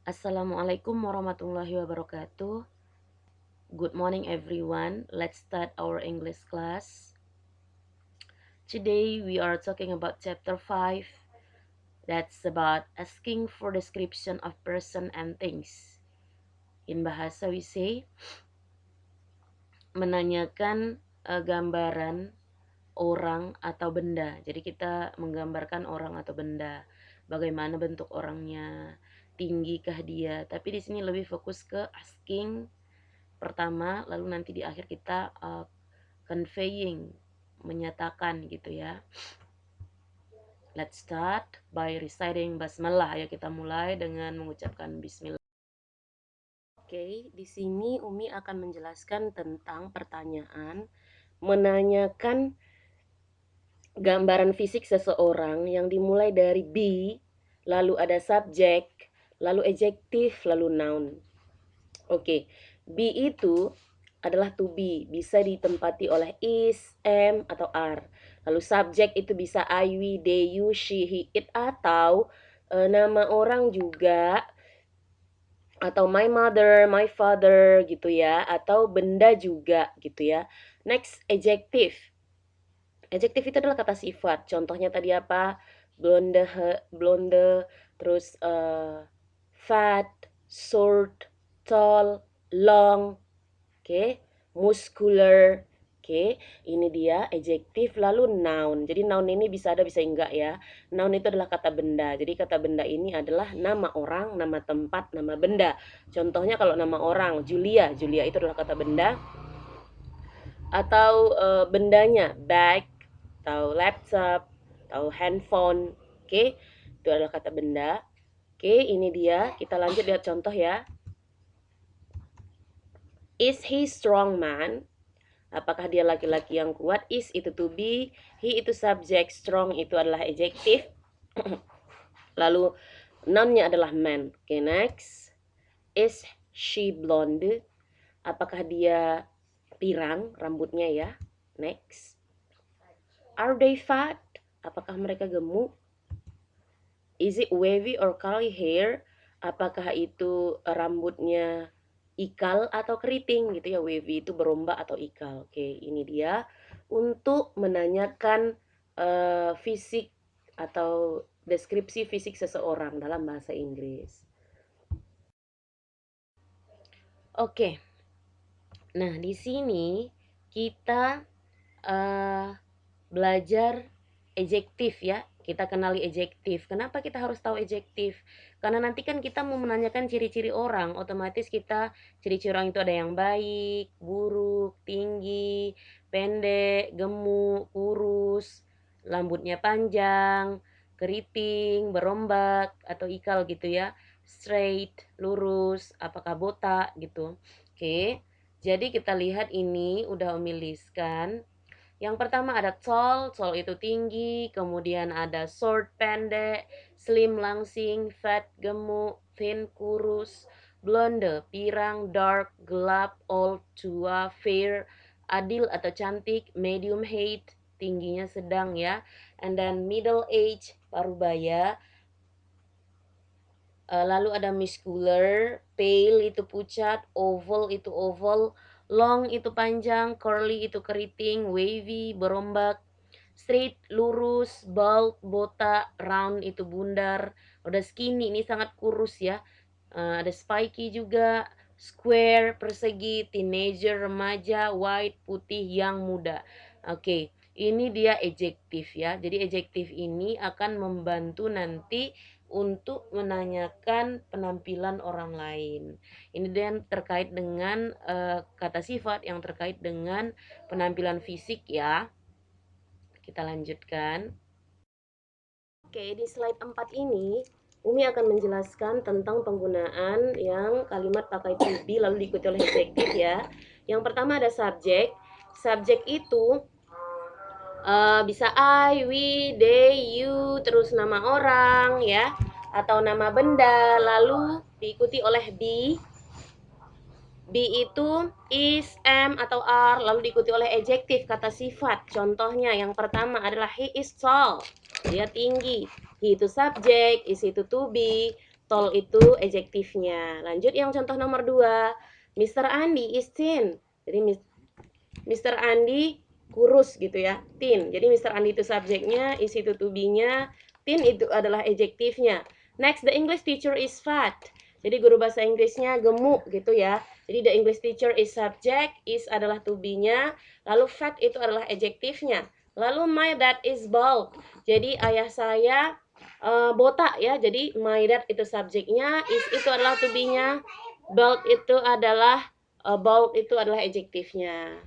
Assalamualaikum warahmatullahi wabarakatuh. Good morning everyone. Let's start our English class. Today we are talking about chapter 5. That's about asking for description of person and things. In bahasa we say menanyakan gambaran orang atau benda. Jadi kita menggambarkan orang atau benda. Bagaimana bentuk orangnya, tinggikah dia. Tapi di sini lebih fokus ke asking pertama, lalu nanti di akhir kita conveying, menyatakan gitu ya. Let's start by reciting basmalah. Ayo kita mulai dengan mengucapkan bismillah. Oke, di sini Umi akan menjelaskan tentang pertanyaan menanyakan gambaran fisik seseorang yang dimulai dari be, lalu ada subjek, lalu adjektif, lalu noun. Oke, be itu adalah to be, bisa ditempati oleh is, am, atau are. Lalu subjek itu bisa I, we, they, you, she, he, it, atau nama orang juga, atau my mother, my father gitu ya, atau benda juga gitu ya. Next, adjective. Adjective itu adalah kata sifat. Contohnya tadi apa? Blonde, blonde, terus fat, short, tall, long, oke, muscular. Oke, ini dia adjektif. Lalu noun. Jadi noun ini bisa ada bisa enggak ya. Noun itu adalah kata benda. Jadi kata benda ini adalah nama orang, nama tempat, nama benda. Contohnya kalau nama orang Julia, Julia itu adalah kata benda. Atau bendanya bag, atau laptop, atau handphone. Oke, itu adalah kata benda. Oke, ini dia. Kita lanjut lihat contoh ya. Is he strong man? Apakah dia laki-laki yang kuat? Is itu to be, he itu subject, strong itu adalah adjektif. Lalu noun-nya adalah man. Oke, next. Is she blonde? Apakah dia pirang rambutnya ya? Next. Are they fat? Apakah mereka gemuk? Is it wavy or curly hair? Apakah itu rambutnya ikal atau keriting gitu ya. Wavy itu berombak atau ikal. Oke, ini dia untuk menanyakan fisik atau deskripsi fisik seseorang dalam bahasa Inggris. Oke. Nah, di sini kita belajar adjektif ya. Kita kenali adjektif. Kenapa kita harus tahu adjektif? Karena nanti kan kita mau menanyakan ciri-ciri orang, otomatis kita ciri-ciri orang itu ada yang baik, buruk, tinggi, pendek, gemuk, kurus, rambutnya panjang, keriting, berombak atau ikal gitu ya. Straight, lurus, apakah botak gitu. Oke. Jadi kita lihat ini udah Umi listkan. Yang pertama ada tall, tall itu tinggi, kemudian ada short pendek, slim langsing, fat gemuk, thin kurus, blonde pirang, dark gelap, old tua, fair adil atau cantik, medium height tingginya sedang ya, and then middle age parubaya. Lalu ada muscular, pale itu pucat, oval itu oval, long itu panjang, curly itu keriting, wavy berombak, straight lurus, bald botak, round itu bundar, udah skinny ini sangat kurus ya. Ada spiky juga, square persegi, teenager remaja, white putih yang muda. Oke, ini dia adjektif ya. Jadi adjektif ini akan membantu nanti untuk menanyakan penampilan orang lain. Ini dan terkait dengan kata sifat yang terkait dengan penampilan fisik ya. Kita lanjutkan. Oke, di slide 4 ini Umi akan menjelaskan tentang penggunaan yang kalimat pakai to be lalu diikuti oleh adjektif ya. Yang pertama ada subjek. Subjek itu bisa I, we, they, you, terus nama orang ya, atau nama benda, lalu diikuti oleh be. Be itu is, am, atau are, lalu diikuti oleh adjektif, kata sifat. Contohnya yang pertama adalah he is tall, dia tinggi. He itu subjek, is itu to be, tall itu adjektifnya. Lanjut yang contoh nomor 2. Mr. Andi is thin. Jadi Mr. Andi kurus gitu ya, thin. Jadi Mr. Andi itu subjeknya, is itu to be-nya, thin itu adalah adjektifnya. Next, the English teacher is fat. Jadi guru bahasa Inggrisnya gemuk gitu ya. Jadi the English teacher is subject, is adalah to be-nya, lalu fat itu adalah adjektifnya. Lalu my dad is bald. Jadi ayah saya botak ya. Jadi my dad itu subjeknya, is itu adalah to be-nya, bald itu adalah adjektifnya.